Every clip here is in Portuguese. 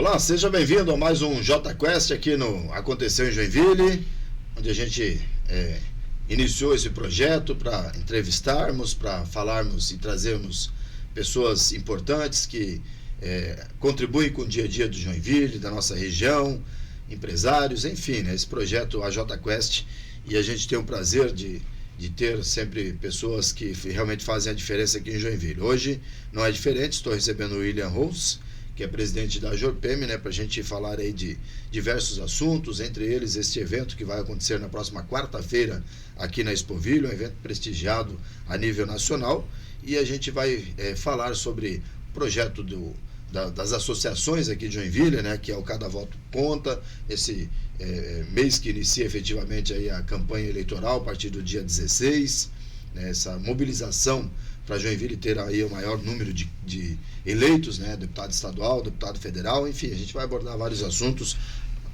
Olá, seja bem-vindo a mais um JQuest aqui no Aconteceu em Joinville, onde a gente iniciou esse projeto para entrevistarmos, para falarmos e trazermos pessoas importantes que contribuem com o dia a dia do Joinville, da nossa região, empresários, enfim, né, esse projeto JQuest, e a gente tem o prazer de ter sempre pessoas que realmente fazem a diferença aqui em Joinville. Hoje não é diferente, estou recebendo o William Rose, que é presidente da Jorpem, né, para a gente falar aí de diversos assuntos, entre eles este evento que vai acontecer na próxima quarta-feira aqui na Expoville, um evento prestigiado a nível nacional, e a gente vai falar sobre o projeto das associações aqui de Joinville, né, que é o Cada Voto Conta, esse mês que inicia efetivamente aí a campanha eleitoral a partir do dia 16, né, essa mobilização para Joinville ter aí o maior número de eleitos, né, deputado estadual, deputado federal, enfim, a gente vai abordar vários assuntos.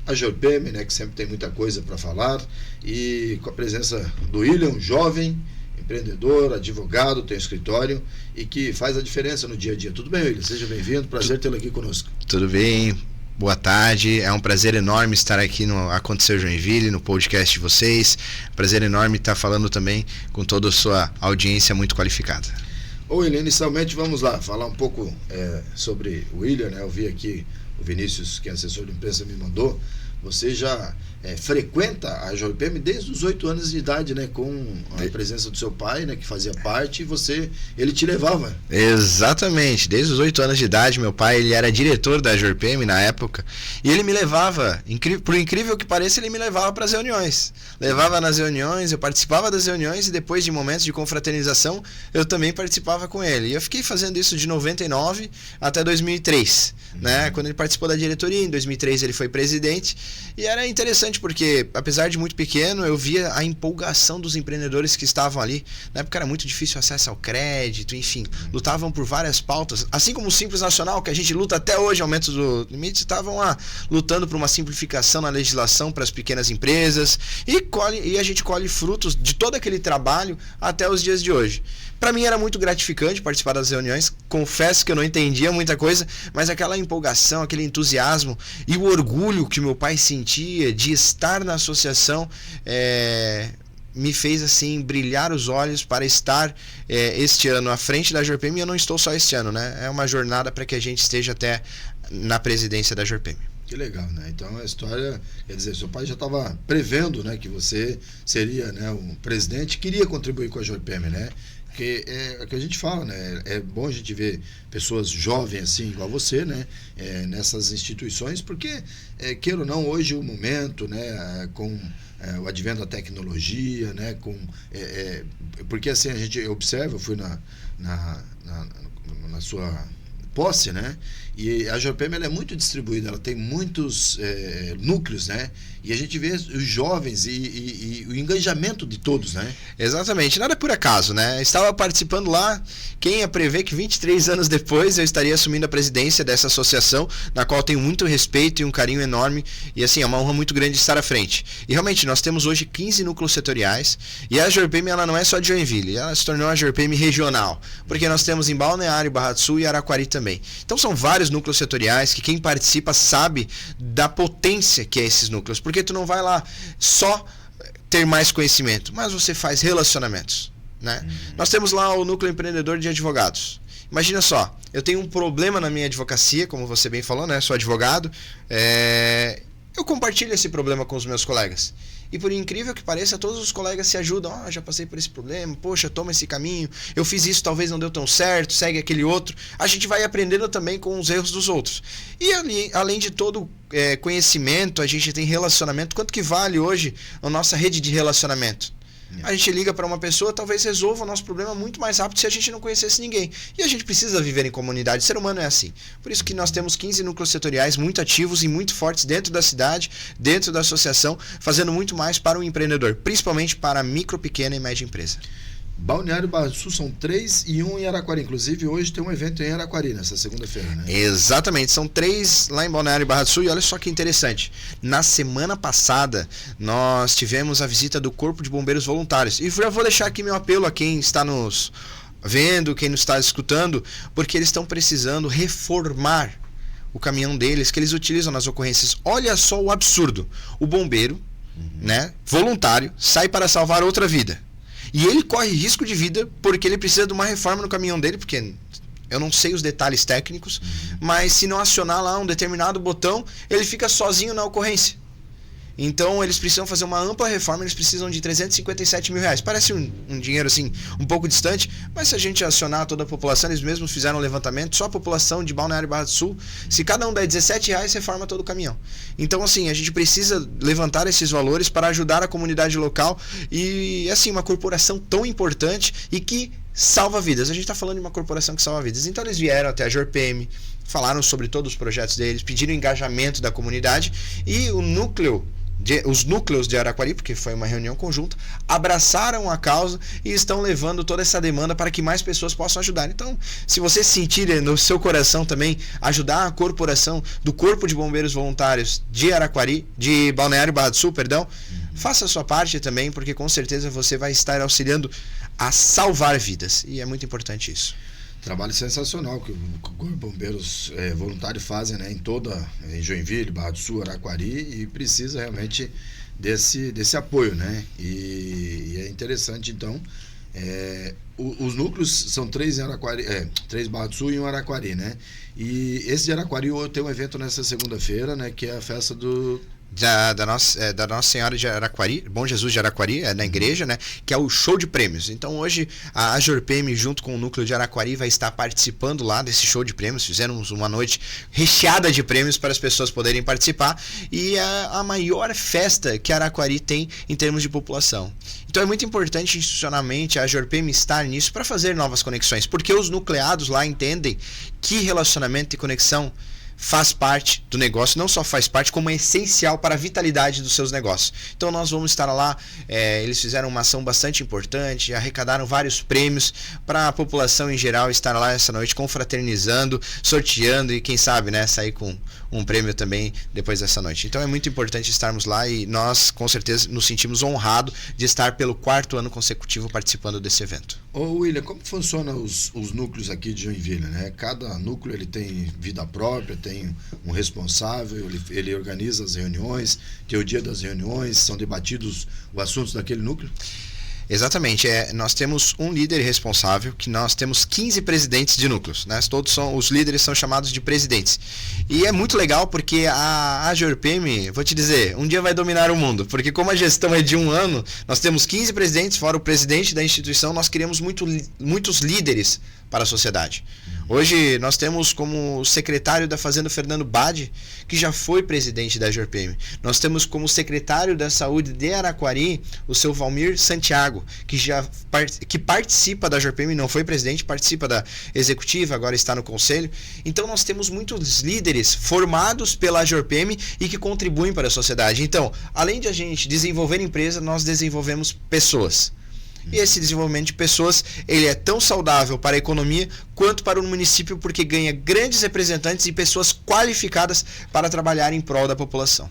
A Jorpem, né, que sempre tem muita coisa para falar, e com a presença do William, jovem, empreendedor, advogado, tem escritório e que faz a diferença no dia a dia. Tudo bem, William? Seja bem-vindo, prazer tê-lo aqui conosco. Tudo bem, boa tarde, é um prazer enorme estar aqui no Aconteceu Joinville, no podcast de vocês, prazer enorme estar falando também com toda a sua audiência muito qualificada. Ô William, inicialmente vamos lá, falar um pouco sobre o William, né? Eu vi aqui o Vinícius, que é assessor de imprensa, me mandou. Você já frequenta a Jorpem desde os 8 anos de idade, né? Com a presença do seu pai, né? Que fazia parte, e ele te levava. Exatamente, desde os 8 anos de idade, meu pai, ele era diretor da Jorpem na época, e ele me levava, por incrível que pareça, ele me levava para as reuniões. Levava nas reuniões, eu participava das reuniões, e depois de momentos de confraternização, eu também participava com ele. E eu fiquei fazendo isso de 99 até 2003, né? Quando ele participou da diretoria, em 2003 ele foi presidente, e era interessante porque, apesar de muito pequeno, eu via a empolgação dos empreendedores que estavam ali. Na época era muito difícil acesso ao crédito, enfim, lutavam por várias pautas, assim como o Simples Nacional, que a gente luta até hoje, aumento do limite, estavam lá lutando por uma simplificação na legislação para as pequenas empresas, e a gente colhe frutos de todo aquele trabalho até os dias de hoje. Para mim era muito gratificante participar das reuniões, confesso que eu não entendia muita coisa, mas aquela empolgação, aquele entusiasmo e o orgulho que meu pai sentia de estar na associação me fez assim brilhar os olhos para estar este ano à frente da Jorpem. E eu não estou só este ano, né? É uma jornada para que a gente esteja até na presidência da Jorpem. Que legal, né? Então a história, quer dizer, seu pai já estava prevendo, né, que você seria, né, um presidente, queria contribuir com a Jorpem, né? Porque é o que a gente fala, né? É bom a gente ver pessoas jovens assim, igual você, né? Nessas instituições, porque, queira ou não, hoje o momento, né? Com o advento da tecnologia, né? Porque assim, a gente observa, eu fui na sua posse, né? E a Jorpem, ela é muito distribuída, ela tem muitos núcleos, né? E a gente vê os jovens e o engajamento de todos, né? Exatamente, nada por acaso, né? Estava participando lá, quem ia prever que 23 anos depois eu estaria assumindo a presidência dessa associação, na qual tenho muito respeito e um carinho enorme, e assim, é uma honra muito grande estar à frente. E realmente, nós temos hoje 15 núcleos setoriais, e a Jorpem, ela não é só de Joinville, ela se tornou a Jorpem regional, porque nós temos em Balneário, Barra do Sul e Araquari também. Então são vários núcleos setoriais que quem participa sabe da potência que é esses núcleos, porque tu não vai lá só ter mais conhecimento, mas você faz relacionamentos, né? Nós temos lá o núcleo empreendedor de advogados. Imagina só, eu tenho um problema na minha advocacia, como você bem falou, né? Sou advogado, eu compartilho esse problema com os meus colegas. E por incrível que pareça, todos os colegas se ajudam. Já passei por esse problema, poxa, toma esse caminho, eu fiz isso, talvez não deu tão certo, segue aquele outro. A gente vai aprendendo também com os erros dos outros. E ali, além de todo conhecimento, a gente tem relacionamento. Quanto que vale hoje a nossa rede de relacionamento? A gente liga para uma pessoa, talvez resolva o nosso problema muito mais rápido se a gente não conhecesse ninguém. E a gente precisa viver em comunidade, o ser humano é assim. Por isso que nós temos 15 núcleos setoriais muito ativos e muito fortes dentro da cidade, dentro da associação, fazendo muito mais para o empreendedor, principalmente para a micro, pequena e média empresa. Balneário Barra do Sul são 3 e 1 em Araquari. Inclusive, hoje tem um evento em Araquari, nessa segunda-feira, né? Exatamente, são 3 lá em Balneário Barra do Sul. E olha só que interessante, na semana passada nós tivemos a visita do Corpo de Bombeiros Voluntários. E já vou deixar aqui meu apelo a quem está nos vendo, quem nos está escutando, porque eles estão precisando reformar o caminhão deles, que eles utilizam nas ocorrências. Olha só o absurdo. O bombeiro, né, voluntário, sai para salvar outra vida. E ele corre risco de vida porque ele precisa de uma reforma no caminhão dele, porque eu não sei os detalhes técnicos, mas se não acionar lá um determinado botão, ele fica sozinho na ocorrência. Então eles precisam fazer uma ampla reforma, eles precisam de 357 mil reais. Parece um dinheiro assim um pouco distante, mas se a gente acionar toda a população, eles mesmos fizeram um levantamento, só a população de Balneário Barra do Sul, se cada um der 17 reais, reforma todo o caminhão. Então assim, a gente precisa levantar esses valores para ajudar a comunidade local e assim, uma corporação tão importante e que salva vidas. A gente está falando de uma corporação que salva vidas. Então eles vieram até a JORPM, falaram sobre todos os projetos deles, pediram engajamento da comunidade e os núcleos de Araquari, porque foi uma reunião conjunta, abraçaram a causa e estão levando toda essa demanda para que mais pessoas possam ajudar. Então, se você sentir no seu coração também ajudar a corporação do Corpo de Bombeiros Voluntários de Araquari, de Balneário Barra do Sul, faça a sua parte também, porque com certeza você vai estar auxiliando a salvar vidas. E é muito importante isso. Trabalho sensacional que o Corpo de Bombeiros Voluntário fazem, né, em Joinville, Barra do Sul, Araquari, e precisa realmente desse apoio, né? E é interessante, então, os núcleos são 3 em Araquari, 3 Barra do Sul e 1 Araquari, né? E esse de Araquari tem um evento nessa segunda-feira, né, que é a festa da Nossa Senhora de Araquari, Bom Jesus de Araquari, na igreja, né, que é o show de prêmios. Então hoje a JORPM junto com o núcleo de Araquari vai estar participando lá desse show de prêmios. Fizemos uma noite recheada de prêmios para as pessoas poderem participar e é a maior festa que Araquari tem em termos de população. Então é muito importante institucionalmente a JORPM estar nisso para fazer novas conexões, porque os nucleados lá entendem que relacionamento e conexão faz parte do negócio, não só faz parte, como é essencial para a vitalidade dos seus negócios. Então nós vamos estar lá, eles fizeram uma ação bastante importante, arrecadaram vários prêmios para a população em geral estar lá essa noite confraternizando, sorteando e quem sabe, né, sair com um prêmio também depois dessa noite. Então é muito importante estarmos lá e nós com certeza nos sentimos honrados de estar pelo 4º ano consecutivo participando desse evento. Ô William, como funcionam os núcleos aqui de Joinville, né? Cada núcleo ele tem vida própria, tem um responsável, ele organiza as reuniões, tem o dia das reuniões, são debatidos os assuntos daquele núcleo? Exatamente, nós temos um líder responsável, que nós temos 15 presidentes de núcleos, né? Os líderes são chamados de presidentes. E é muito legal porque a JORPM, vou te dizer, um dia vai dominar o mundo, porque como a gestão é de um ano, nós temos 15 presidentes, fora o presidente da instituição, nós criamos muitos líderes para a sociedade. Hoje nós temos como secretário da Fazenda Fernando Bade, que já foi presidente da JORPM. Nós temos como secretário da Saúde de Araquari o seu Valmir Santiago, que participa da JORPM, não foi presidente, participa da executiva, agora está no conselho. Então nós temos muitos líderes formados pela JORPM e que contribuem para a sociedade. Então, além de a gente desenvolver empresa, nós desenvolvemos pessoas. E esse desenvolvimento de pessoas, ele é tão saudável para a economia quanto para o município, porque ganha grandes representantes e pessoas qualificadas para trabalhar em prol da população.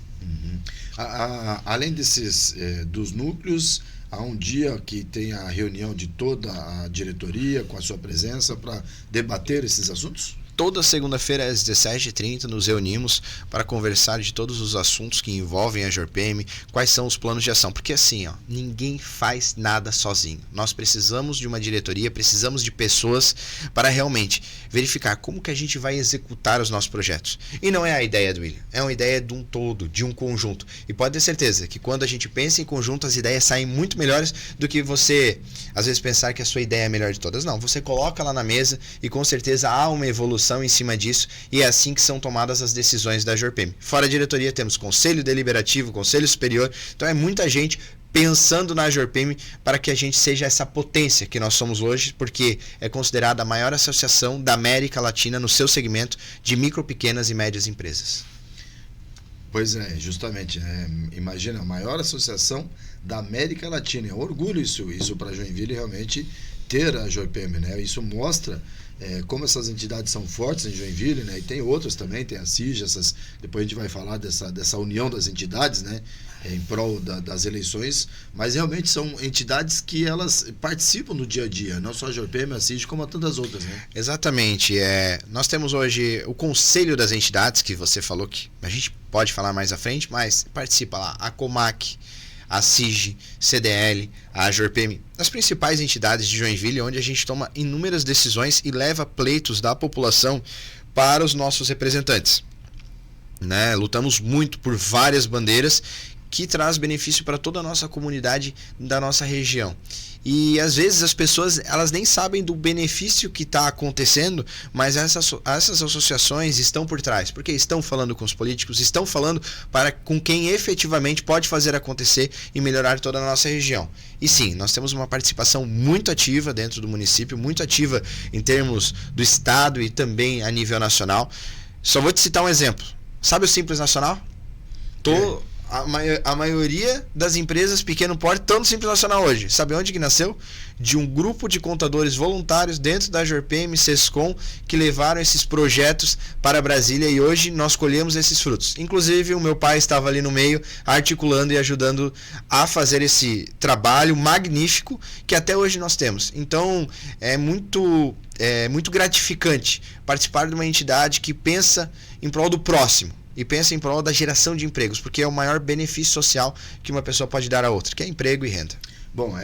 Além dos núcleos, há um dia que tem a reunião de toda a diretoria com a sua presença para debater esses assuntos? Toda segunda-feira às 17h30 nos reunimos para conversar de todos os assuntos que envolvem a JORPM, quais são os planos de ação, porque assim, ninguém faz nada sozinho. Nós precisamos de uma diretoria, precisamos de pessoas para realmente verificar como que a gente vai executar os nossos projetos. E não é a ideia do William, é uma ideia de um todo, de um conjunto. E pode ter certeza que quando a gente pensa em conjunto, as ideias saem muito melhores do que você, às vezes, pensar que a sua ideia é a melhor de todas. Não, você coloca lá na mesa e com certeza há uma evolução em cima disso, e é assim que são tomadas as decisões da JORPM. Fora a diretoria temos conselho deliberativo, conselho superior, então é muita gente pensando na JORPM para que a gente seja essa potência que nós somos hoje, porque é considerada a maior associação da América Latina no seu segmento de micro, pequenas e médias empresas. Pois é, justamente, imagina, a maior associação da América Latina, é um orgulho isso para Joinville realmente ter a JOIPM, né? Isso mostra como essas entidades são fortes em Joinville, né? E tem outras também, tem a CIG, depois a gente vai falar dessa união das entidades, né? Em prol das eleições, mas realmente são entidades que elas participam do dia a dia, não só a JOIPM, a CIG, como a tantas outras, né? Exatamente. Nós temos hoje o Conselho das Entidades, que você falou que a gente pode falar mais à frente, mas participa lá a COMAC, a CIG, CDL, a JOIPM, as principais entidades de Joinville, onde a gente toma inúmeras decisões e leva pleitos da população para os nossos representantes, né? Lutamos muito por várias bandeiras que traz benefício para toda a nossa comunidade da nossa região. E às vezes as pessoas elas nem sabem do benefício que está acontecendo, mas essas associações estão por trás, porque estão falando com os políticos, estão falando com quem efetivamente pode fazer acontecer e melhorar toda a nossa região. E sim, nós temos uma participação muito ativa dentro do município, muito ativa em termos do estado e também a nível nacional. Só vou te citar um exemplo. Sabe o Simples Nacional? A maioria das empresas pequeno porte estão no Simples Nacional hoje. Sabe onde que nasceu? De um grupo de contadores voluntários dentro da JOIPM, SESCOM, que levaram esses projetos para Brasília e hoje nós colhemos esses frutos. Inclusive o meu pai estava ali no meio articulando e ajudando a fazer esse trabalho magnífico que até hoje nós temos. Então é muito gratificante participar de uma entidade que pensa em prol do próximo e pensa em prol da geração de empregos, porque é o maior benefício social que uma pessoa pode dar a outra, que é emprego e renda. Bom,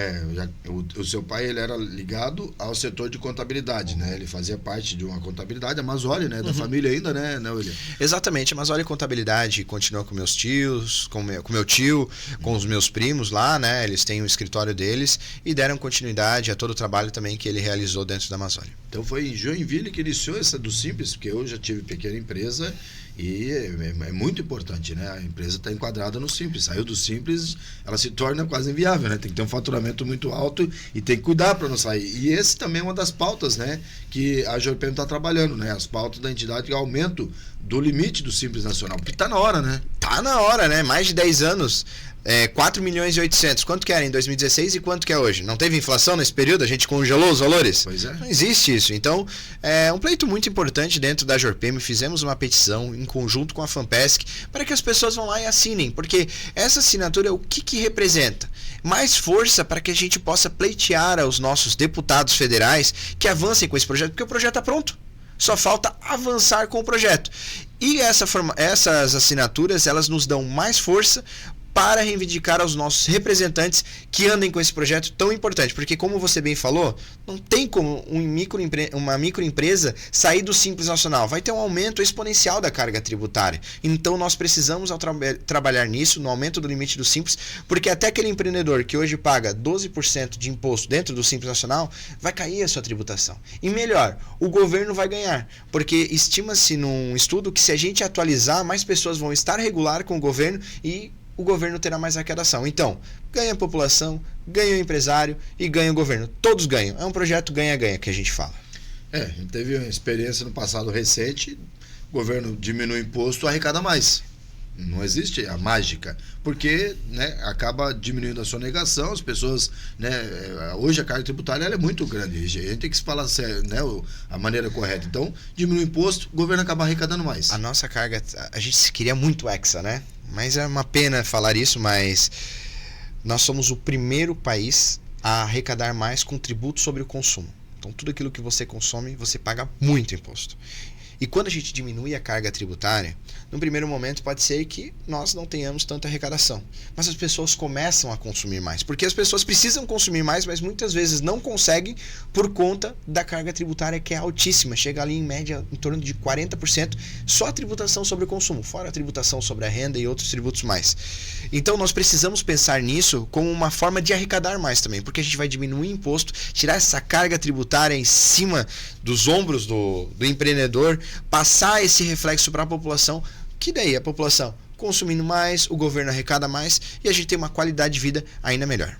o seu pai ele era ligado ao setor de contabilidade, né? Ele fazia parte de uma contabilidade, a Masoli, né? Da família ainda, né, William? Exatamente, a Masoli Contabilidade continua com meus tios, com meu tio, com os meus primos lá, né? Eles têm o escritório deles e deram continuidade a todo o trabalho também que ele realizou dentro da Masoli. Então foi em Joinville que iniciou essa do Simples, porque eu já tive pequena empresa e é muito importante, né? A empresa está enquadrada no Simples. Saiu do Simples, ela se torna quase inviável, né? Tem que ter um faturamento muito alto e tem que cuidar para não sair. E esse também é uma das pautas, né? Que a JOIPM está trabalhando, né? As pautas da entidade de aumento do limite do Simples Nacional. Porque está na hora, né? Tá na hora, né? Mais de 10 anos. 4 milhões e 800. Quanto que era em 2016 e quanto que é hoje? Não teve inflação nesse período? A gente congelou os valores? Pois é. Não existe isso. Então, é um pleito muito importante dentro da JOIPM. Fizemos uma petição em conjunto com a FAMPESC para que as pessoas vão lá e assinem, porque essa assinatura, o que representa? Mais força para que a gente possa pleitear aos nossos deputados federais que avancem com esse projeto, porque o projeto está pronto. Só falta avançar com o projeto. E essas assinaturas, elas nos dão mais força para reivindicar aos nossos representantes que andem com esse projeto tão importante. Porque, como você bem falou, não tem como uma microempresa sair do Simples Nacional. Vai ter um aumento exponencial da carga tributária. Então, nós precisamos trabalhar nisso, no aumento do limite do Simples, porque até aquele empreendedor que hoje paga 12% de imposto dentro do Simples Nacional, vai cair a sua tributação. E melhor, o governo vai ganhar, porque estima-se num estudo que se a gente atualizar, mais pessoas vão estar regular com o governo e o governo terá mais arrecadação. Então, ganha a população, ganha o empresário e ganha o governo. Todos ganham. É um projeto ganha-ganha que a gente fala. A gente teve uma experiência no passado recente, o governo diminui o imposto, arrecada mais. Não existe a mágica, porque, né, acaba diminuindo a sonegação, as pessoas, né, hoje a carga tributária ela é muito grande, a gente tem que se falar, né, a maneira correta. Então, diminui o imposto, o governo acaba arrecadando mais. A nossa carga, a gente queria muito hexa, né? Mas é uma pena falar isso, mas nós somos o primeiro país a arrecadar mais com tributo sobre o consumo. Então, tudo aquilo que você consome, você paga muito imposto. E quando a gente diminui a carga tributária, no primeiro momento pode ser que nós não tenhamos tanta arrecadação. Mas as pessoas começam a consumir mais. Porque as pessoas precisam consumir mais, mas muitas vezes não conseguem por conta da carga tributária que é altíssima. Chega ali em média em torno de 40% só a tributação sobre o consumo, fora a tributação sobre a renda e outros tributos mais. Então nós precisamos pensar nisso como uma forma de arrecadar mais também. Porque a gente vai diminuir o imposto, tirar essa carga tributária em cima dos ombros do empreendedor, passar esse reflexo para a população, que daí a população consumindo mais, o governo arrecada mais e a gente tem uma qualidade de vida ainda melhor.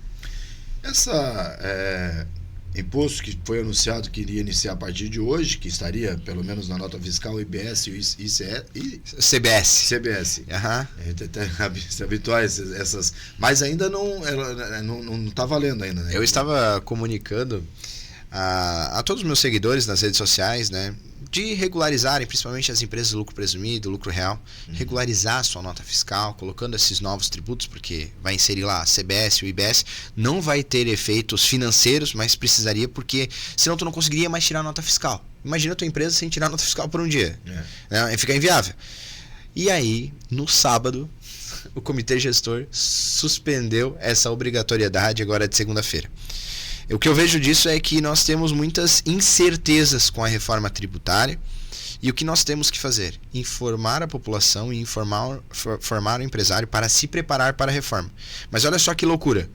Essa imposto que foi anunciado que iria iniciar a partir de hoje, que estaria pelo menos na nota fiscal IBS e CBS. Uhum. Se habituar essas, mas ainda não está valendo ainda, né? Eu estava comunicando a todos os meus seguidores nas redes sociais, né, de regularizarem, principalmente as empresas de lucro presumido, lucro real, regularizar a sua nota fiscal, colocando esses novos tributos, porque vai inserir lá a CBS, o IBS, não vai ter efeitos financeiros, mas precisaria, porque senão tu não conseguiria mais tirar a nota fiscal. Imagina a tua empresa sem tirar a nota fiscal por um dia. Fica inviável. E aí, no sábado, o comitê gestor suspendeu essa obrigatoriedade agora de segunda-feira. O que eu vejo disso é que nós temos muitas incertezas com a reforma tributária e o que nós temos que fazer? Informar a população e formar o empresário para se preparar para a reforma. Mas olha só que loucura.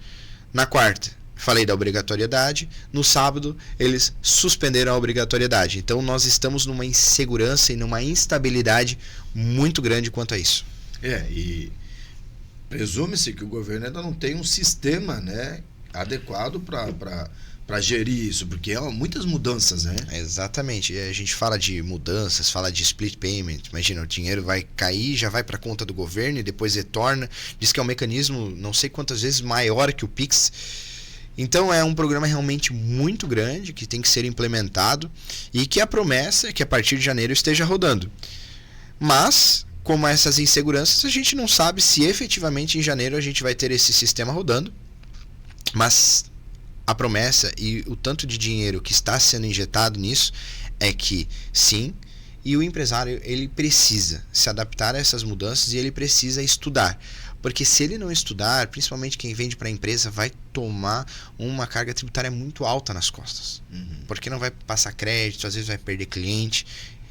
Na quarta, falei da obrigatoriedade. No sábado, eles suspenderam a obrigatoriedade. Então, nós estamos numa insegurança e numa instabilidade muito grande quanto a isso. E presume-se que o governo ainda não tem um sistema, né, adequado para gerir isso, porque há muitas mudanças, né? Exatamente. A gente fala de mudanças, fala de split payment. Imagina, o dinheiro vai cair, já vai para a conta do governo e depois retorna. Diz que é um mecanismo não sei quantas vezes maior que o Pix. Então é um programa realmente muito grande que tem que ser implementado e que a promessa é que a partir de janeiro esteja rodando. Mas, como essas inseguranças, a gente não sabe se efetivamente em janeiro a gente vai ter esse sistema rodando. Mas a promessa e o tanto de dinheiro que está sendo injetado nisso é que sim, e o empresário ele precisa se adaptar a essas mudanças e ele precisa estudar. Porque se ele não estudar, principalmente quem vende para a empresa, vai tomar uma carga tributária muito alta nas costas. Porque não vai passar crédito, às vezes vai perder cliente.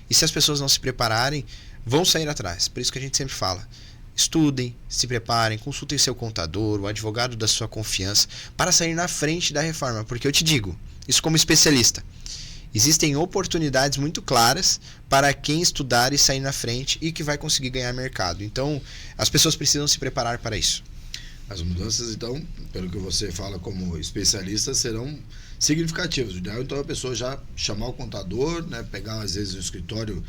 E se as pessoas não se prepararem, vão sair atrás. Por isso que a gente sempre fala. Estudem, se preparem, consultem seu contador, o advogado da sua confiança, para sair na frente da reforma. Porque eu te digo, isso como especialista, existem oportunidades muito claras para quem estudar e sair na frente e que vai conseguir ganhar mercado. Então, as pessoas precisam se preparar para isso. As mudanças, então, pelo que você fala como especialista, serão significativas. O ideal, então, é a pessoa já chamar o contador, né, pegar, às vezes, um escritório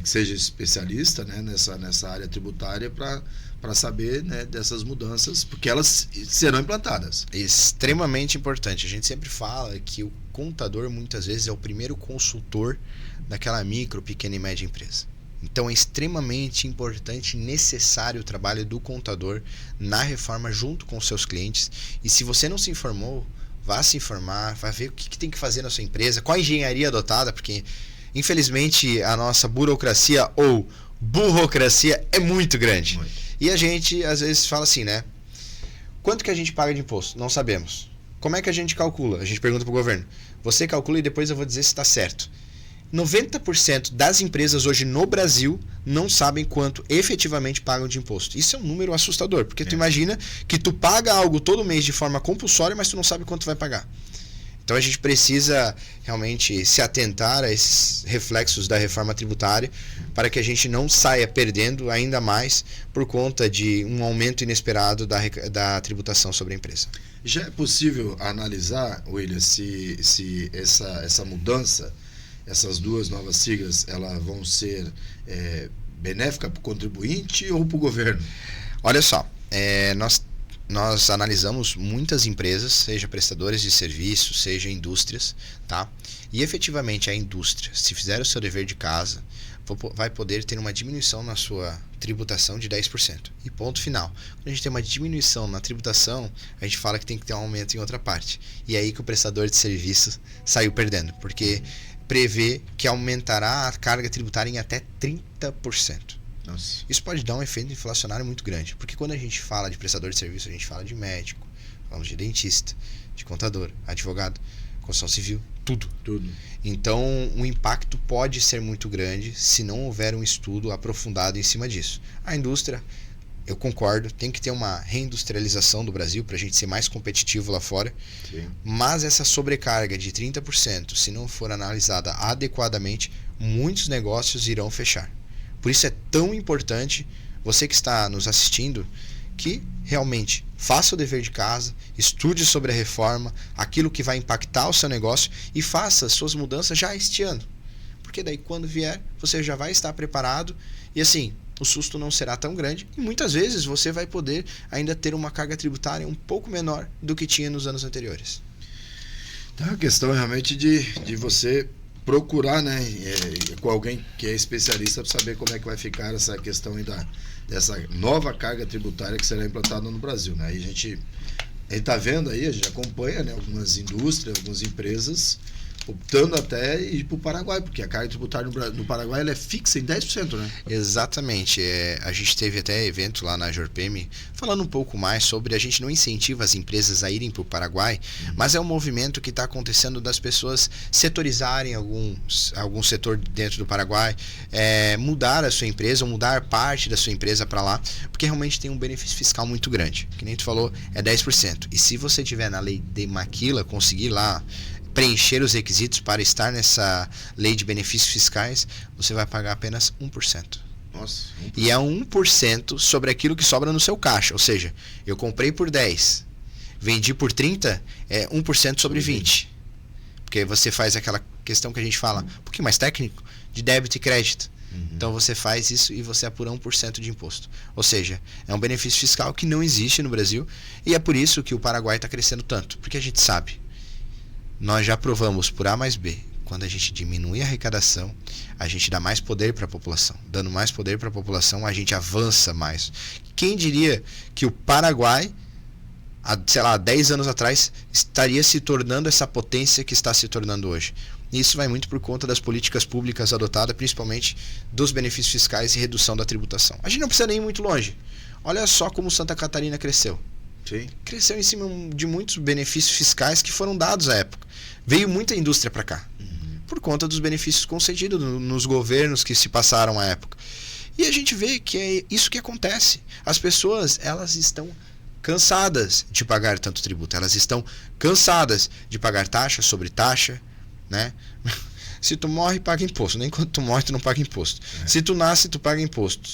que seja especialista, né, nessa área tributária para saber, né, dessas mudanças, porque elas serão implantadas. Extremamente importante. A gente sempre fala que o contador, muitas vezes, é o primeiro consultor daquela micro, pequena e média empresa. Então é extremamente importante e necessário o trabalho do contador na reforma junto com os seus clientes. E se você não se informou, vá se informar, vá ver o que tem que fazer na sua empresa, qual a engenharia adotada, porque infelizmente a nossa burocracia ou burocracia é muito grande. Muito. E a gente às vezes fala assim, né? Quanto que a gente paga de imposto? Não sabemos. Como é que a gente calcula? A gente pergunta para o governo. Você calcula e depois eu vou dizer se está certo. 90% das empresas hoje no Brasil não sabem quanto efetivamente pagam de imposto. Isso é um número assustador, porque tu imagina que tu paga algo todo mês de forma compulsória, mas tu não sabe quanto vai pagar. Então a gente precisa realmente se atentar a esses reflexos da reforma tributária para que a gente não saia perdendo ainda mais por conta de um aumento inesperado da tributação sobre a empresa. Já é possível analisar, William, se essa mudança, essas duas novas siglas, elas vão ser benéficas para o contribuinte ou para o governo? Olha só, nós analisamos muitas empresas, seja prestadores de serviços, seja indústrias, tá? E efetivamente a indústria, se fizer o seu dever de casa, vai poder ter uma diminuição na sua tributação de 10%. E ponto final. Quando a gente tem uma diminuição na tributação, a gente fala que tem que ter um aumento em outra parte. E é aí que o prestador de serviços saiu perdendo, porque prevê que aumentará a carga tributária em até 30%. Nossa. Isso pode dar um efeito inflacionário muito grande, porque quando a gente fala de prestador de serviço, a gente fala de médico, falamos de dentista, de contador, advogado, construção civil, tudo. Então, o impacto pode ser muito grande se não houver um estudo aprofundado em cima disso. A indústria, eu concordo, tem que ter uma reindustrialização do Brasil para a gente ser mais competitivo lá fora. Sim. Mas essa sobrecarga de 30%, se não for analisada adequadamente, muitos negócios irão fechar. Por isso é tão importante, você que está nos assistindo, que realmente faça o dever de casa, estude sobre a reforma, aquilo que vai impactar o seu negócio e faça suas mudanças já este ano. Porque daí quando vier, você já vai estar preparado e assim, o susto não será tão grande e muitas vezes você vai poder ainda ter uma carga tributária um pouco menor do que tinha nos anos anteriores. Então a questão é realmente de você procurar, né, com alguém que é especialista para saber como é que vai ficar essa questão aí dessa nova carga tributária que será implantada no Brasil, né? E a gente está vendo aí, a gente acompanha, né, algumas indústrias, algumas empresas optando até ir para o Paraguai, porque a carga tributária no Paraguai ela é fixa em 10%, né? Exatamente. A gente teve até evento lá na Jorpem falando um pouco mais sobre a gente não incentiva as empresas a irem para o Paraguai, mas é um movimento que está acontecendo das pessoas setorizarem algum setor dentro do Paraguai, mudar a sua empresa ou mudar parte da sua empresa para lá, porque realmente tem um benefício fiscal muito grande. Que nem tu falou, é 10%. E se você tiver na lei de Maquila, conseguir lá preencher os requisitos para estar nessa lei de benefícios fiscais, você vai pagar apenas 1%. Nossa. 1%. E é 1% sobre aquilo que sobra no seu caixa. Ou seja, eu comprei por 10, vendi por 30, é 1% sobre 20. Porque você faz aquela questão que a gente fala, um pouquinho mais técnico, de débito e crédito. Então você faz isso e você apura 1% de imposto. Ou seja, é um benefício fiscal que não existe no Brasil, e é por isso que o Paraguai está crescendo tanto. Porque a gente sabe, nós já provamos por A mais B, quando a gente diminui a arrecadação, a gente dá mais poder para a população. Dando mais poder para a população, a gente avança mais. Quem diria que o Paraguai, sei lá, 10 anos atrás, estaria se tornando essa potência que está se tornando hoje? Isso vai muito por conta das políticas públicas adotadas, principalmente dos benefícios fiscais e redução da tributação. A gente não precisa nem ir muito longe. Olha só como Santa Catarina cresceu. Sim. Cresceu em cima de muitos benefícios fiscais que foram dados à época. Veio muita indústria para cá, por conta dos benefícios concedidos nos governos que se passaram à época. E a gente vê que é isso que acontece. As pessoas, elas estão cansadas de pagar tanto tributo. Elas estão cansadas de pagar taxa sobre taxa, né? Se tu morre, paga imposto. Nem quando tu morre, tu não paga imposto. Se tu nasce, tu paga imposto.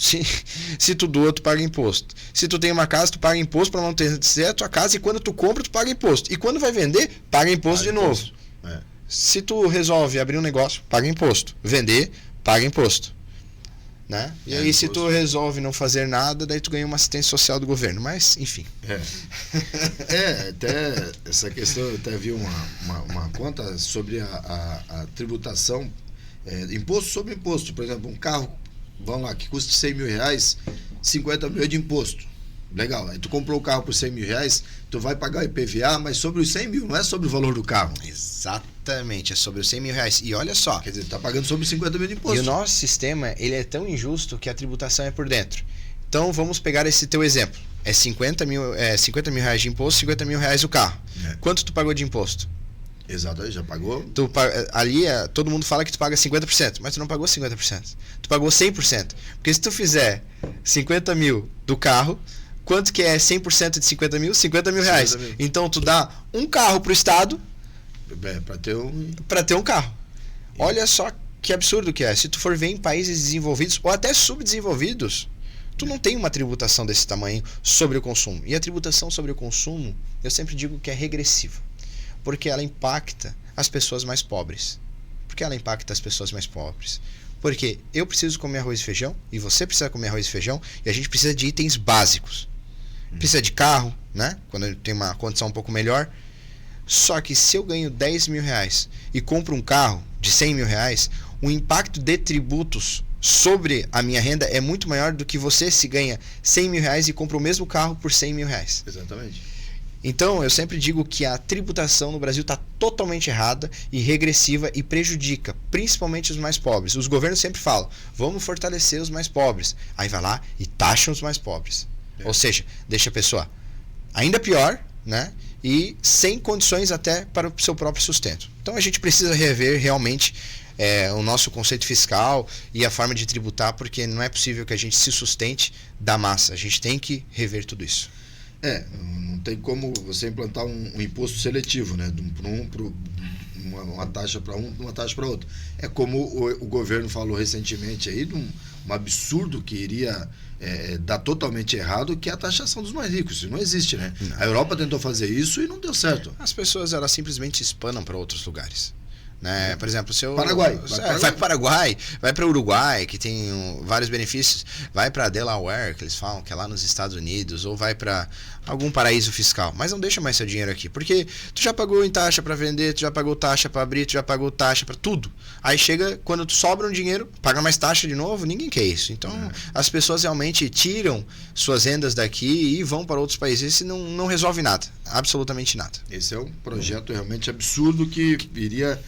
Se tu doa, tu paga imposto. Se tu tem uma casa, tu paga imposto para manter a tua casa. E quando tu compra, tu paga imposto. E quando vai vender, paga imposto de novo. Se tu resolve abrir um negócio, paga imposto. Vender, paga imposto. Né? E aí, se tu resolve não fazer nada, daí tu ganha uma assistência social do governo. Mas, enfim. Até essa questão, eu até vi uma conta sobre a tributação, imposto sobre imposto. Por exemplo, um carro, vamos lá, que custa 100 mil reais, 50 mil é de imposto. Legal, aí tu comprou o carro por 100 mil reais, tu vai pagar o IPVA, mas sobre os 100 mil, não é sobre o valor do carro. Exatamente, é sobre os 100 mil reais. E olha só. Quer dizer, tá pagando sobre 50 mil de imposto. E o nosso sistema, ele é tão injusto que a tributação é por dentro. Então, vamos pegar esse teu exemplo. É 50 mil reais de imposto, 50 mil reais o carro. Quanto tu pagou de imposto? Exato, já pagou. Ali, todo mundo fala que tu paga 50%, mas tu não pagou 50%. Tu pagou 100%. Porque se tu fizer 50 mil do carro, quanto que é 100% de 50 mil? 50 mil reais. 50 mil. Então, tu dá um carro pro Estado para ter um carro. Olha só que absurdo que é. Se tu for ver em países desenvolvidos ou até subdesenvolvidos, tu não tem uma tributação desse tamanho sobre o consumo. E a tributação sobre o consumo, eu sempre digo que é regressiva. Porque ela impacta as pessoas mais pobres. Por que ela impacta as pessoas mais pobres? Porque eu preciso comer arroz e feijão, e você precisa comer arroz e feijão, e a gente precisa de itens básicos. Precisa de carro, né? Quando eu tenho uma condição um pouco melhor. Só que se eu ganho 10 mil reais e compro um carro de 100 mil reais, o impacto de tributos sobre a minha renda é muito maior do que você se ganha 100 mil reais e compra o mesmo carro por 100 mil reais. Exatamente. Então, eu sempre digo que a tributação no Brasil está totalmente errada e regressiva e prejudica, principalmente os mais pobres. Os governos sempre falam, vamos fortalecer os mais pobres. Aí vai lá e taxa os mais pobres. Ou seja, deixa a pessoa ainda pior, né? E sem condições até para o seu próprio sustento. Então, a gente precisa rever realmente o nosso conceito fiscal e a forma de tributar, porque não é possível que a gente se sustente da massa. A gente tem que rever tudo isso. Não tem como você implantar um imposto seletivo, né? Uma taxa para uma taxa para outro. É como o governo falou recentemente aí, de um absurdo que iria dar totalmente errado, que é a taxação dos mais ricos. Isso não existe, né? Não. A Europa tentou fazer isso e não deu certo. As pessoas, elas simplesmente espanam para outros lugares. né? Por exemplo, se eu Paraguai. vai para o Paraguai, vai para o Uruguai, que tem vários benefícios, vai para Delaware, que eles falam que é lá nos Estados Unidos, ou vai para algum paraíso fiscal, mas não deixa mais seu dinheiro aqui, porque tu já pagou em taxa para vender, tu já pagou taxa para abrir, tu já pagou taxa para tudo. Aí chega, quando tu sobra um dinheiro, paga mais taxa de novo, ninguém quer isso. Então, as pessoas realmente tiram suas rendas daqui e vão para outros países e não resolve nada, absolutamente nada. Esse é um projeto realmente absurdo que iria,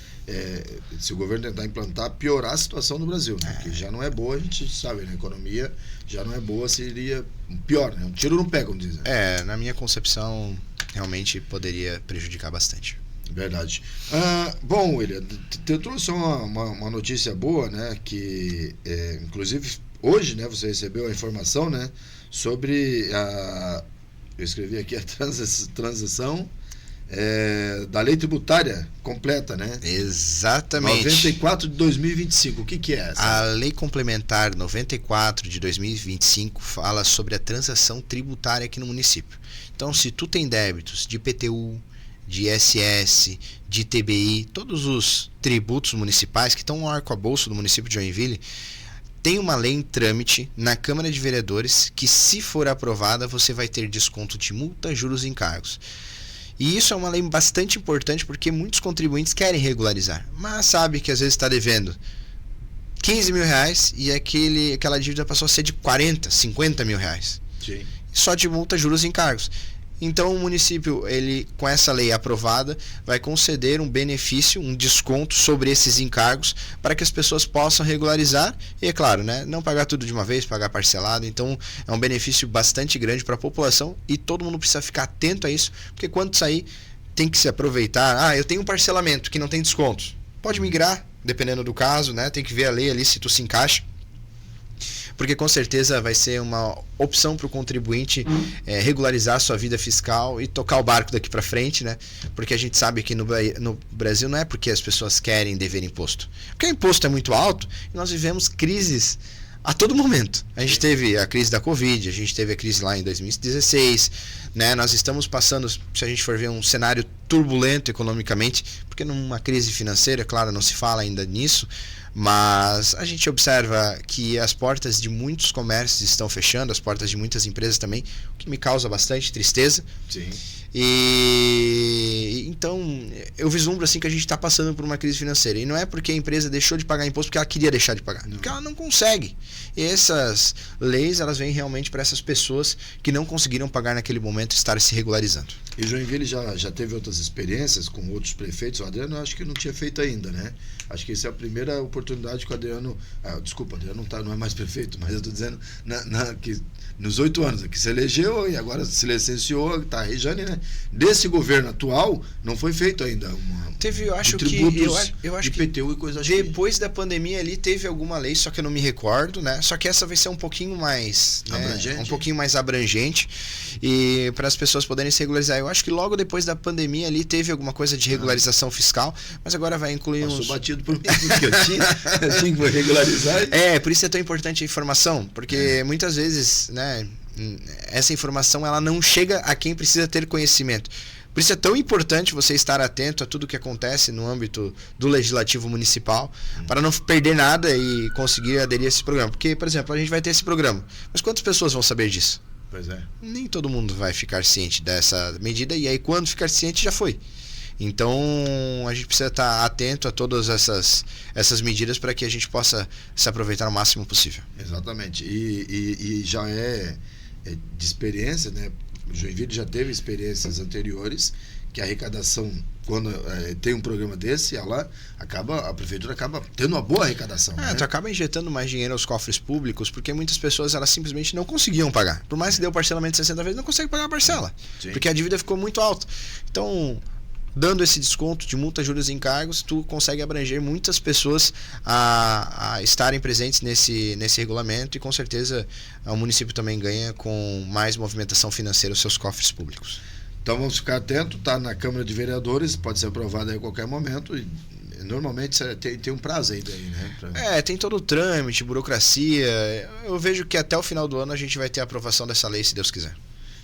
se o governo tentar implantar, piorar a situação do Brasil, né? Que já não é boa, a gente sabe, né? A economia já não é boa, seria pior, né? Um tiro no pé, como dizem. Na minha concepção, realmente poderia prejudicar bastante. Verdade. Bom, William, eu trouxe uma notícia boa, né? Que, inclusive, hoje, né? Você recebeu a informação, né? Sobre eu escrevi aqui a transição da lei tributária completa, né? Exatamente. 94 de 2025. O que é essa? A lei complementar 94 de 2025 fala sobre a transação tributária aqui no município. Então, se tu tem débitos de IPTU, de ISS, de TBI, todos os tributos municipais que estão no arcabouço do município de Joinville, tem uma lei em trâmite na Câmara de Vereadores que, se for aprovada, você vai ter desconto de multa, juros e encargos. E isso é uma lei bastante importante porque muitos contribuintes querem regularizar, mas sabe que às vezes está devendo 15 mil reais e aquela dívida passou a ser de 40, 50 mil reais. Sim. Só de multa, juros e encargos. Então o município, ele, com essa lei aprovada, vai conceder um benefício, um desconto sobre esses encargos para que as pessoas possam regularizar e, é claro, né, não pagar tudo de uma vez, pagar parcelado. Então é um benefício bastante grande para a população e todo mundo precisa ficar atento a isso, porque quando sair tem que se aproveitar. Eu tenho um parcelamento que não tem descontos. Pode migrar, dependendo do caso, né? Tem que ver a lei ali se tu se encaixa. Porque com certeza vai ser uma opção para o contribuinte regularizar sua vida fiscal e tocar o barco daqui para frente, né? Porque a gente sabe que no Brasil não é porque as pessoas querem dever imposto. Porque o imposto é muito alto e nós vivemos crises a todo momento. A gente teve a crise da Covid, a gente teve a crise lá em 2016, né? Nós estamos passando, se a gente for ver, um cenário turbulento economicamente, porque numa crise financeira, claro, não se fala ainda nisso, mas a gente observa que as portas de muitos comércios estão fechando, as portas de muitas empresas também, o que me causa bastante tristeza. Sim. E então eu vislumbro assim que a gente está passando por uma crise financeira. E não é porque a empresa deixou de pagar imposto porque ela queria deixar de pagar, porque ela não consegue. E essas leis, elas vêm realmente para essas pessoas que não conseguiram pagar naquele momento estar se regularizando. E Joinville já teve outras experiências com outros prefeitos. O Adriano, eu acho que não tinha feito ainda, né? Acho que essa é a primeira oportunidade que o Adriano... desculpa, o Adriano não é mais prefeito, mas eu estou dizendo que nos 8 anos que se elegeu e agora se licenciou, tá, a Rejane, né? Desse governo atual, não foi feito ainda eu acho que IPTU e coisa assim. Depois da pandemia ali teve alguma lei, só que eu não me recordo, né? Só que essa vai ser um pouquinho mais abrangente, um pouquinho mais abrangente e para as pessoas poderem se regularizar. Eu acho que logo depois da pandemia ali teve alguma coisa de regularização fiscal, mas agora vai incluir Passou batido por mim, porque eu tinha que regularizar. Por isso é tão importante a informação, porque muitas vezes, né, essa informação ela não chega a quem precisa ter conhecimento. Por isso é tão importante você estar atento a tudo que acontece no âmbito do legislativo municipal, para não perder nada e conseguir aderir a esse programa. Porque, por exemplo, a gente vai ter esse programa, mas quantas pessoas vão saber disso? Pois é. Nem todo mundo vai ficar ciente dessa medida, e aí quando ficar ciente já foi. Então a gente precisa estar atento a todas essas medidas para que a gente possa se aproveitar o máximo possível. Exatamente. E já de experiência, né? O Joinville já teve experiências anteriores que a arrecadação, quando tem um programa desse, a prefeitura acaba tendo uma boa arrecadação. Né? Tu acaba injetando mais dinheiro aos cofres públicos, porque muitas pessoas elas simplesmente não conseguiam pagar. Por mais que dê o parcelamento de 60 vezes, não consegue pagar a parcela. Sim. Porque a dívida ficou muito alta. Então, dando esse desconto de multa, juros e encargos, tu consegue abranger muitas pessoas a estarem presentes nesse regulamento, e com certeza o município também ganha com mais movimentação financeira aos seus cofres públicos. Então vamos ficar atentos, está na Câmara de Vereadores, pode ser aprovado a qualquer momento, e normalmente tem um prazo aí daí, né? Tem todo o trâmite, burocracia. Eu vejo que até o final do ano a gente vai ter a aprovação dessa lei, se Deus quiser.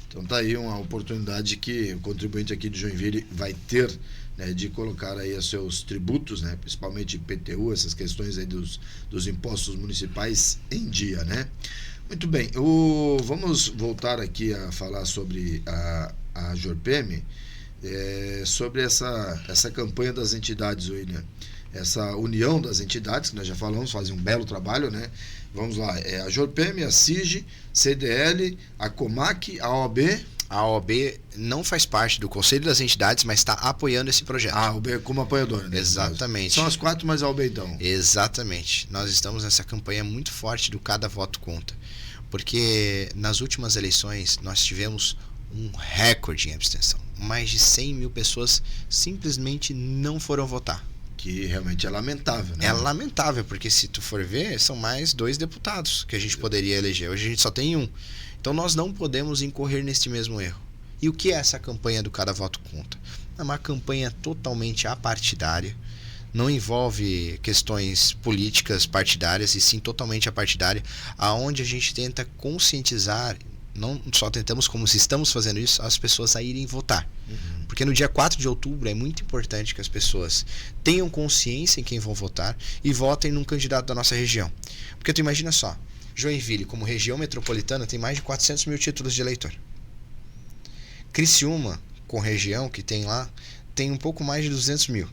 Então tá aí uma oportunidade que o contribuinte aqui de Joinville vai ter né, de colocar aí os seus tributos, né, principalmente IPTU, essas questões aí dos impostos municipais em dia, né? Muito bem, vamos voltar aqui a falar sobre a Jorpem, sobre essa campanha das entidades, William, essa união das entidades, que nós já falamos, fazem um belo trabalho, né? Vamos lá, a Jorpem, a CIG, CDL, a COMAC, a OAB. A OAB não faz parte do Conselho das Entidades, mas está apoiando esse projeto. A OAB como apoiadora, né? Exatamente. São as 4, mas a OAB então. Exatamente. Nós estamos nessa campanha muito forte do Cada Voto Conta, porque nas últimas eleições nós tivemos um recorde em abstenção. Mais de 100 mil pessoas simplesmente não foram votar. Que realmente é lamentável, né? É lamentável, porque se tu for ver, são mais 2 deputados que a gente poderia eleger. Hoje a gente só tem 1. Então nós não podemos incorrer neste mesmo erro. E o que é essa campanha do Cada Voto Conta? É uma campanha totalmente apartidária, não envolve questões políticas partidárias, e sim totalmente apartidária, aonde a gente tenta conscientizar, não só tentamos, como se estamos fazendo isso, as pessoas a irem votar. Porque no dia 4 de outubro é muito importante que as pessoas tenham consciência em quem vão votar e votem num candidato da nossa região. Porque tu imagina só, Joinville, como região metropolitana, tem mais de 400 mil títulos de eleitor. Criciúma, com região que tem lá, tem um pouco mais de 200 mil.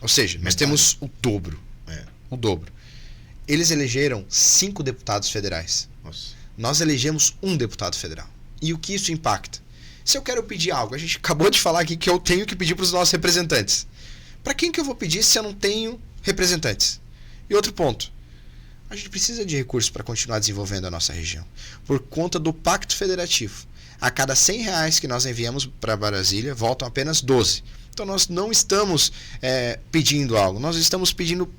Ou seja, nós temos o dobro. O dobro. Eles elegeram 5 deputados federais. Nossa. Nós elegemos 1 deputado federal. E o que isso impacta? Se eu quero pedir algo, a gente acabou de falar aqui que eu tenho que pedir para os nossos representantes. Para quem que eu vou pedir se eu não tenho representantes? E outro ponto. A gente precisa de recursos para continuar desenvolvendo a nossa região. Por conta do Pacto Federativo. A cada R$100 que nós enviamos para Brasília, voltam apenas 12. Então nós não estamos pedindo algo. Nós estamos pedindo...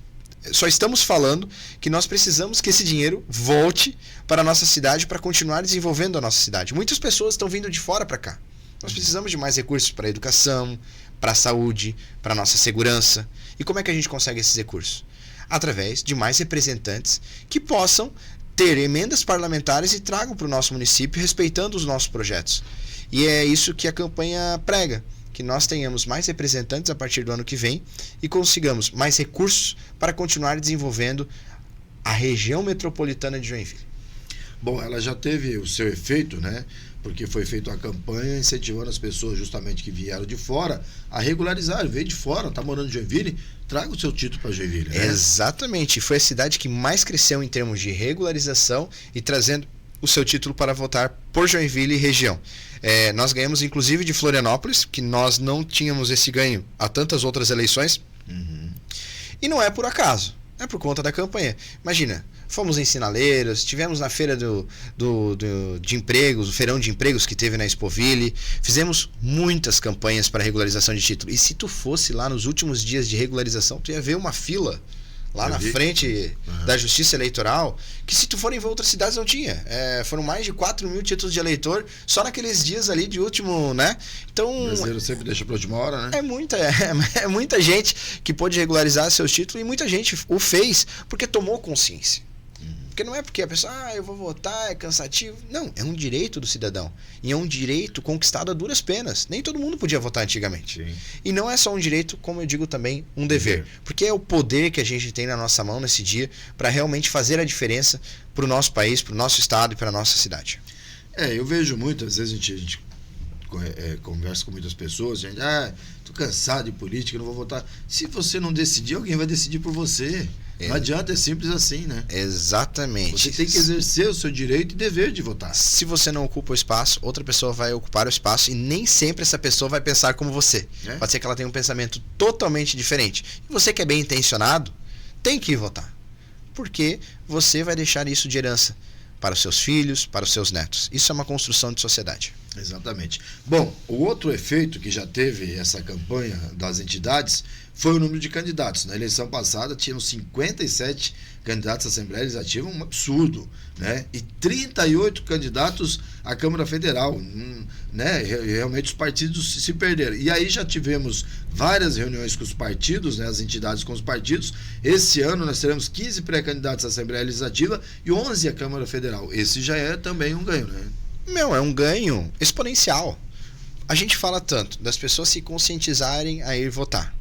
Só estamos falando que nós precisamos que esse dinheiro volte para a nossa cidade para continuar desenvolvendo a nossa cidade. Muitas pessoas estão vindo de fora para cá. Nós precisamos de mais recursos para a educação, para a saúde, para a nossa segurança. E como é que a gente consegue esses recursos? Através de mais representantes que possam ter emendas parlamentares e tragam para o nosso município respeitando os nossos projetos. E é isso que a campanha prega. Que nós tenhamos mais representantes a partir do ano que vem e consigamos mais recursos para continuar desenvolvendo a região metropolitana de Joinville. Bom, ela já teve o seu efeito, né? Porque foi feita uma campanha incentivando as pessoas justamente que vieram de fora a regularizar. Veio de fora, está morando em Joinville, traga o seu título para Joinville, né? Exatamente. Foi a cidade que mais cresceu em termos de regularização e trazendo o seu título para votar por Joinville e região. Nós ganhamos inclusive de Florianópolis, que nós não tínhamos esse ganho há tantas outras eleições. E não é por acaso, é por conta da campanha. Imagina, fomos em sinaleiros, tivemos na feira de empregos, o feirão de empregos que teve na Expoville, fizemos muitas campanhas para regularização de título. E se tu fosse lá nos últimos dias de regularização, tu ia ver uma fila lá na frente da Justiça Eleitoral, que se tu for em outras cidades não tinha. Foram mais de 4 mil títulos de eleitor só naqueles dias ali de último, né? Então, o brasileiro sempre deixa para última hora, né? É muita gente que pôde regularizar seus títulos e muita gente o fez porque tomou consciência. Porque não é porque a pessoa, eu vou votar, é cansativo. Não, é um direito do cidadão. E é um direito conquistado a duras penas. Nem todo mundo podia votar antigamente. Sim. E não é só um direito, como eu digo também, um dever. Porque é o poder que a gente tem na nossa mão nesse dia para realmente fazer a diferença para o nosso país, para o nosso estado e para a nossa cidade. Eu vejo muitas vezes a gente conversa com muitas pessoas, gente, tô cansado de política, não vou votar. Se você não decidir, alguém vai decidir por você. Não adianta, é simples assim, né? Exatamente. Você tem que exercer o seu direito e dever de votar. Se você não ocupa o espaço, outra pessoa vai ocupar o espaço e nem sempre essa pessoa vai pensar como você. Pode ser que ela tenha um pensamento totalmente diferente. E você que é bem intencionado, tem que ir votar. Porque você vai deixar isso de herança para os seus filhos, para os seus netos. Isso é uma construção de sociedade. Exatamente. Bom, o outro efeito que já teve essa campanha das entidades foi o número de candidatos. Na eleição passada, tinham 57 candidatos à Assembleia Legislativa, um absurdo, né? E 38 candidatos à Câmara Federal, né? Realmente os partidos se perderam. E aí já tivemos várias reuniões com os partidos, né? As entidades com os partidos. Esse ano nós teremos 15 pré-candidatos à Assembleia Legislativa e 11 à Câmara Federal. Esse já é também um ganho, né? É um ganho exponencial. a gente fala tanto das pessoas se conscientizarem a ir votar.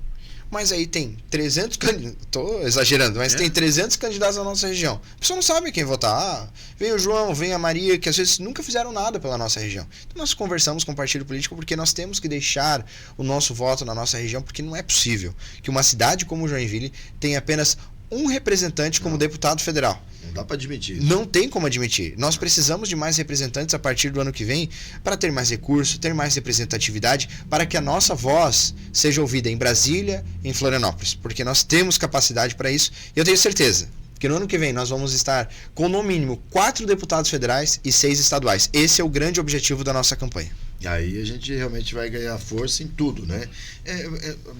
Mas aí tem 300 candidatos, estou exagerando, mas tem 300 candidatos na nossa região. A pessoa não sabe quem votar. Vem o João, vem a Maria, que às vezes nunca fizeram nada pela nossa região. Então nós conversamos com o partido político porque nós temos que deixar o nosso voto na nossa região, porque não é possível que uma cidade como Joinville tenha apenas um representante como deputado federal. Não dá para admitir. Não tem como admitir. Nós precisamos de mais representantes a partir do ano que vem para ter mais recurso, ter mais representatividade, para que a nossa voz seja ouvida em Brasília, em Florianópolis, porque nós temos capacidade para isso e eu tenho certeza que no ano que vem nós vamos estar com no mínimo 4 deputados federais e 6 estaduais. Esse é o grande objetivo da nossa campanha. E aí a gente realmente vai ganhar força em tudo, né?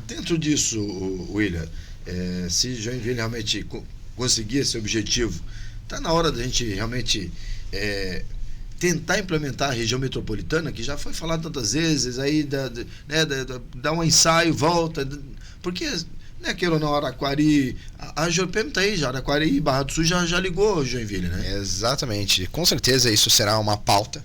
Dentro disso, William, se Joinville realmente conseguir esse objetivo, está na hora da gente realmente tentar implementar a região metropolitana, que já foi falado tantas vezes, aí dá um ensaio, volta, porque, né, queira ou não, Araquari, a GPM está aí já, Araquari e Barra do Sul já ligou Joinville, né? Exatamente, com certeza isso será uma pauta,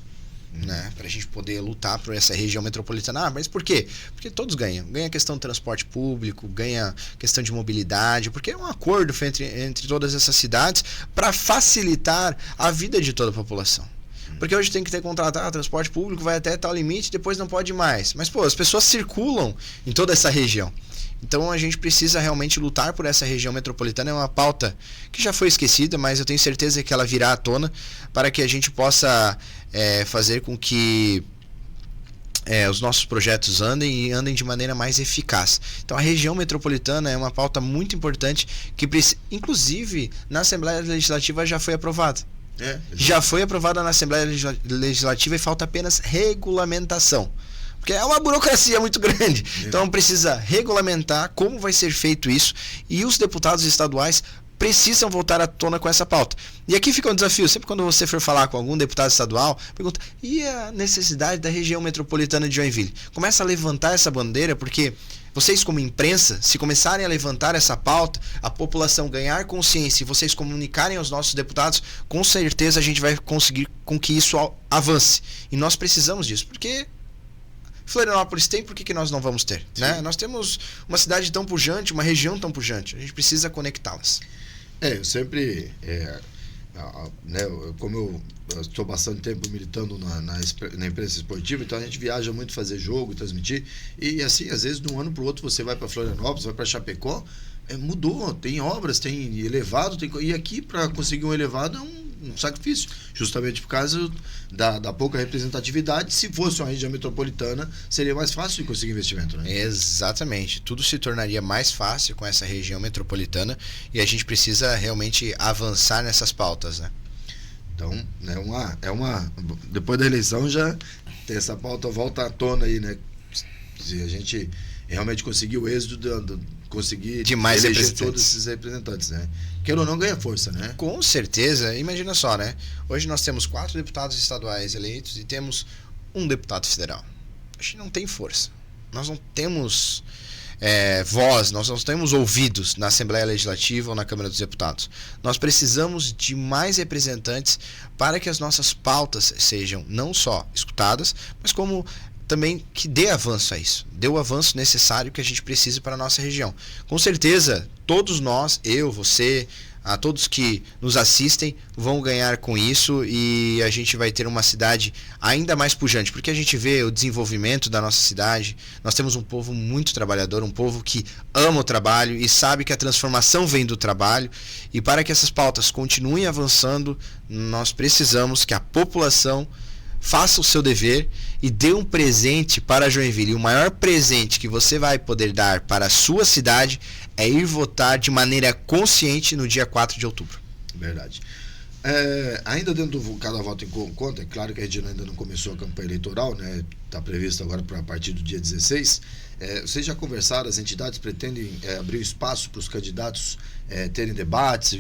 né, para a gente poder lutar por essa região metropolitana. Mas por quê? Porque todos ganham. Ganha a questão do transporte público, ganha a questão de mobilidade, porque é um acordo entre todas essas cidades para facilitar a vida de toda a população. Porque hoje tem que ter contratado transporte público, vai até tal limite, depois não pode mais. Mas, as pessoas circulam em toda essa região. Então a gente precisa realmente lutar por essa região metropolitana. É uma pauta que já foi esquecida, mas eu tenho certeza que ela virá à tona para que a gente possa fazer com que os nossos projetos andem de maneira mais eficaz. Então a região metropolitana é uma pauta muito importante que, inclusive, na Assembleia Legislativa já foi aprovada. Já foi aprovada na Assembleia Legislativa e falta apenas regulamentação. Porque é uma burocracia muito grande. Então precisa regulamentar como vai ser feito isso e os deputados estaduais precisam voltar à tona com essa pauta. E aqui fica um desafio, sempre quando você for falar com algum deputado estadual, pergunta, e a necessidade da região metropolitana de Joinville? Começa a levantar essa bandeira, porque vocês como imprensa, se começarem a levantar essa pauta, a população ganhar consciência e vocês comunicarem aos nossos deputados, com certeza a gente vai conseguir com que isso avance. E nós precisamos disso, porque Florianópolis tem, por que nós não vamos ter? Né? Nós temos uma cidade tão pujante, uma região tão pujante. A gente precisa conectá-las. Eu sempre, como eu estou bastante tempo militando na imprensa esportiva, então a gente viaja muito fazer jogo, transmitir, e assim, às vezes de um ano para o outro você vai para Florianópolis, vai para Chapecó, mudou, tem obras, tem elevado, e aqui para conseguir um elevado é um sacrifício, justamente por causa da pouca representatividade. Se fosse uma região metropolitana, seria mais fácil de conseguir investimento, né? Exatamente, tudo se tornaria mais fácil com essa região metropolitana e a gente precisa realmente avançar nessas pautas, né? Então, depois da eleição já tem essa pauta volta à tona aí, né? Se a gente realmente conseguir o êxito conseguir de mais eleger todos esses representantes, né? Queira ou não, ganha força, né? Com certeza. Imagina só, né? Hoje nós temos 4 deputados estaduais eleitos e temos um deputado federal. A gente não tem força. Nós não temos voz, nós não temos ouvidos na Assembleia Legislativa ou na Câmara dos Deputados. Nós precisamos de mais representantes para que as nossas pautas sejam não só escutadas, mas como também que dê avanço a isso, dê o avanço necessário que a gente precisa para a nossa região. Com certeza, todos nós, eu, você, a todos que nos assistem, vão ganhar com isso e a gente vai ter uma cidade ainda mais pujante, porque a gente vê o desenvolvimento da nossa cidade. Nós temos um povo muito trabalhador, um povo que ama o trabalho e sabe que a transformação vem do trabalho, e para que essas pautas continuem avançando, nós precisamos que a população faça o seu dever e dê um presente para Joinville. E o maior presente que você vai poder dar para a sua cidade é ir votar de maneira consciente no dia 4 de outubro. Verdade. Ainda dentro do Cada Voto em Conta, é claro que a gente ainda não começou a campanha eleitoral, né? Está previsto agora para a partir do dia 16. Vocês já conversaram, as entidades pretendem abrir espaço para os candidatos terem debates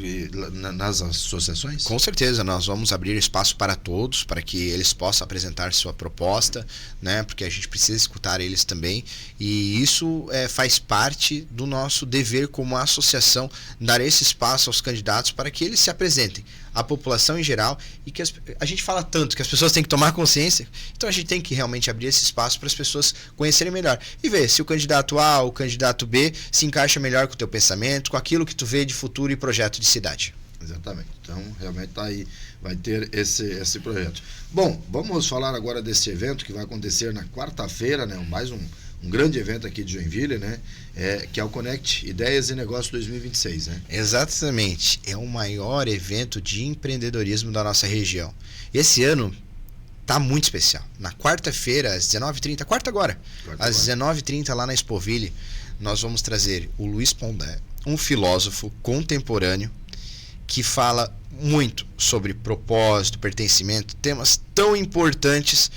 nas associações? Com certeza, nós vamos abrir espaço para todos, para que eles possam apresentar sua proposta, né? Porque a gente precisa escutar eles também, e isso faz parte do nosso dever como associação, dar esse espaço aos candidatos para que eles se apresentem à população em geral, e que a gente fala tanto que as pessoas têm que tomar consciência, então a gente tem que realmente abrir esse espaço para as pessoas conhecerem melhor e ver se o candidato A ou o candidato B se encaixa melhor com o teu pensamento, com aquilo que tu vê de futuro e projeto de cidade. Exatamente. Então, realmente está aí, vai ter esse projeto. Bom, vamos falar agora desse evento que vai acontecer na quarta-feira, né? Mais um grande evento aqui de Joinville, né? Que é o Connect Ideias e Negócios 2026, né? Exatamente. É o maior evento de empreendedorismo da nossa região. Esse ano tá muito especial. Na quarta-feira, às 19h30, às 19h30 lá na Expoville, nós vamos trazer o Luiz Pondé, um filósofo contemporâneo que fala muito sobre propósito, pertencimento, temas tão importantes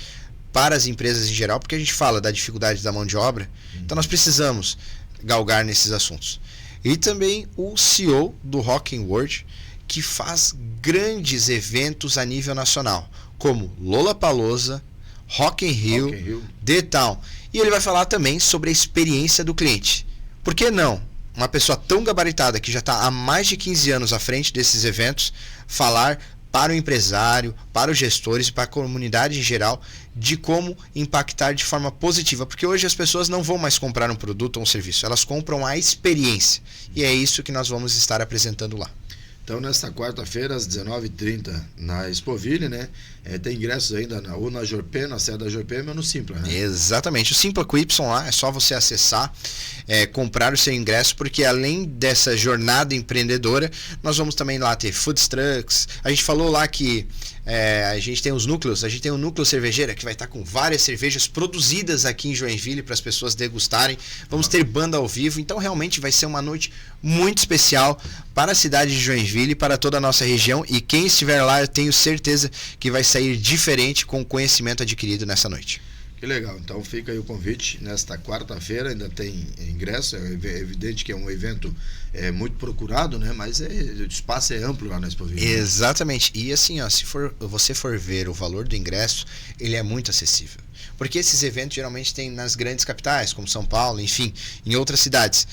para as empresas em geral, porque a gente fala da dificuldade da mão de obra, então nós precisamos galgar nesses assuntos. E também o CEO do Rocking World, que faz grandes eventos a nível nacional, como Lollapalooza, Rock in Rio, The Town. E ele vai falar também sobre a experiência do cliente. Por que não uma pessoa tão gabaritada, que já está há mais de 15 anos à frente desses eventos, falar para o empresário, para os gestores e para a comunidade em geral, de como impactar de forma positiva, porque hoje as pessoas não vão mais comprar um produto ou um serviço, elas compram a experiência, e é isso que nós vamos estar apresentando lá. Então, nesta quarta-feira, às 19h30, na Expoville, né? Tem ingressos ainda ou na Jorpem, na sede da Jorpem, ou no Simpla, né? Exatamente. O Simpla com Y lá, é só você acessar, comprar o seu ingresso, porque além dessa jornada empreendedora, nós vamos também lá ter food trucks. A gente falou lá que a gente tem os núcleos, a gente tem o núcleo cervejeira, que vai estar com várias cervejas produzidas aqui em Joinville para as pessoas degustarem. Vamos ter banda ao vivo, então realmente vai ser uma noite muito especial para a cidade de Joinville e para toda a nossa região, e quem estiver lá, eu tenho certeza que vai sair diferente com o conhecimento adquirido nessa noite. Que legal, então fica aí o convite, nesta quarta-feira ainda tem ingresso, é evidente que é um evento muito procurado, né? Mas o espaço é amplo lá na Expoville. Exatamente, e assim, ó, se você for ver o valor do ingresso, ele é muito acessível, porque esses eventos geralmente tem nas grandes capitais, como São Paulo, enfim, em outras cidades.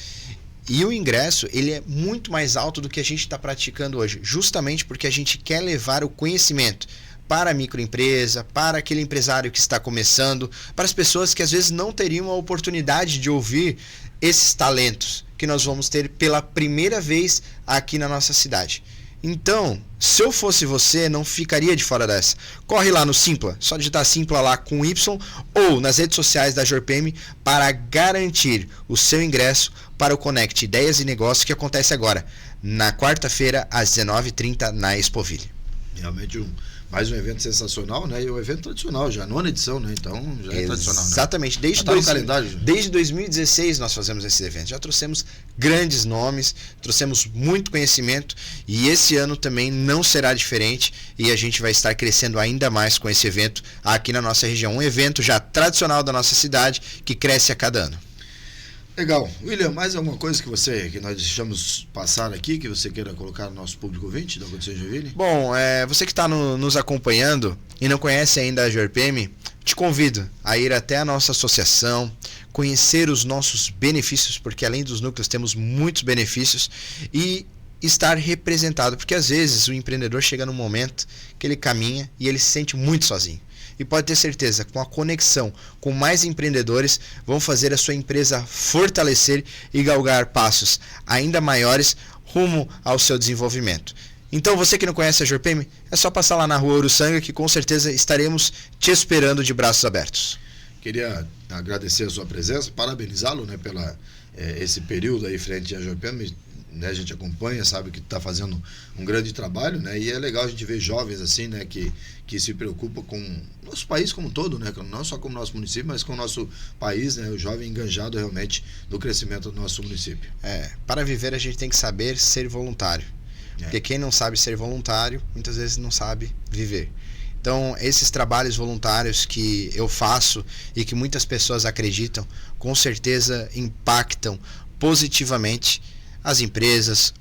E o ingresso, ele é muito mais alto do que a gente está praticando hoje, justamente porque a gente quer levar o conhecimento para a microempresa, para aquele empresário que está começando, para as pessoas que às vezes não teriam a oportunidade de ouvir esses talentos que nós vamos ter pela primeira vez aqui na nossa cidade. Então, se eu fosse você, não ficaria de fora dessa. Corre lá no Simpla, só digitar Simpla lá com Y, ou nas redes sociais da Jorpem, para garantir o seu ingresso para o Connect Ideias e Negócios, que acontece agora, na quarta-feira, às 19h30, na Expoville. Realmente mais um evento sensacional, né? E um evento tradicional, já nona edição, né? Então já é tradicional, né? Exatamente. Desde 2016 nós fazemos esse evento. Já trouxemos grandes nomes, trouxemos muito conhecimento, e esse ano também não será diferente, e a gente vai estar crescendo ainda mais com esse evento aqui na nossa região. Um evento já tradicional da nossa cidade, que cresce a cada ano. Legal. William, mais alguma coisa que nós deixamos passar aqui, que você queira colocar no nosso público ouvinte da Aconteceu em Joinville? Bom, você que está nos acompanhando e não conhece ainda a Jorpem, te convido a ir até a nossa associação, conhecer os nossos benefícios, porque além dos núcleos temos muitos benefícios, e estar representado, porque às vezes o empreendedor chega num momento que ele caminha e ele se sente muito sozinho. E pode ter certeza, com a conexão com mais empreendedores, vão fazer a sua empresa fortalecer e galgar passos ainda maiores rumo ao seu desenvolvimento. Então, você que não conhece a Jorpem, é só passar lá na rua Uruçanga, que com certeza estaremos te esperando de braços abertos. Queria agradecer a sua presença, parabenizá-lo, né, pela esse período aí frente à Jorpem. Né, a gente acompanha, sabe que está fazendo um grande trabalho, né, e é legal a gente ver jovens assim, né, que se preocupam com o nosso país como um todo, né, não só com o nosso município, mas com o nosso país, né, o jovem enganjado realmente no crescimento do nosso município. Para viver a gente tem que saber ser voluntário, porque quem não sabe ser voluntário, muitas vezes não sabe viver. Então, esses trabalhos voluntários que eu faço e que muitas pessoas acreditam, com certeza impactam positivamente as empresas,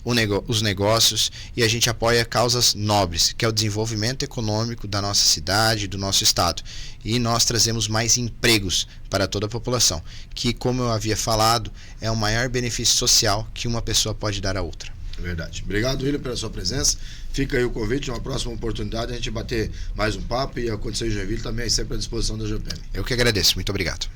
os negócios, e a gente apoia causas nobres, que é o desenvolvimento econômico da nossa cidade, do nosso estado. E nós trazemos mais empregos para toda a população, que, como eu havia falado, é o maior benefício social que uma pessoa pode dar a outra. Verdade. Obrigado, William, pela sua presença. Fica aí o convite, uma próxima oportunidade a gente bater mais um papo, e a Condição em Joinville também é sempre à disposição da GPM. Eu que agradeço. Muito obrigado.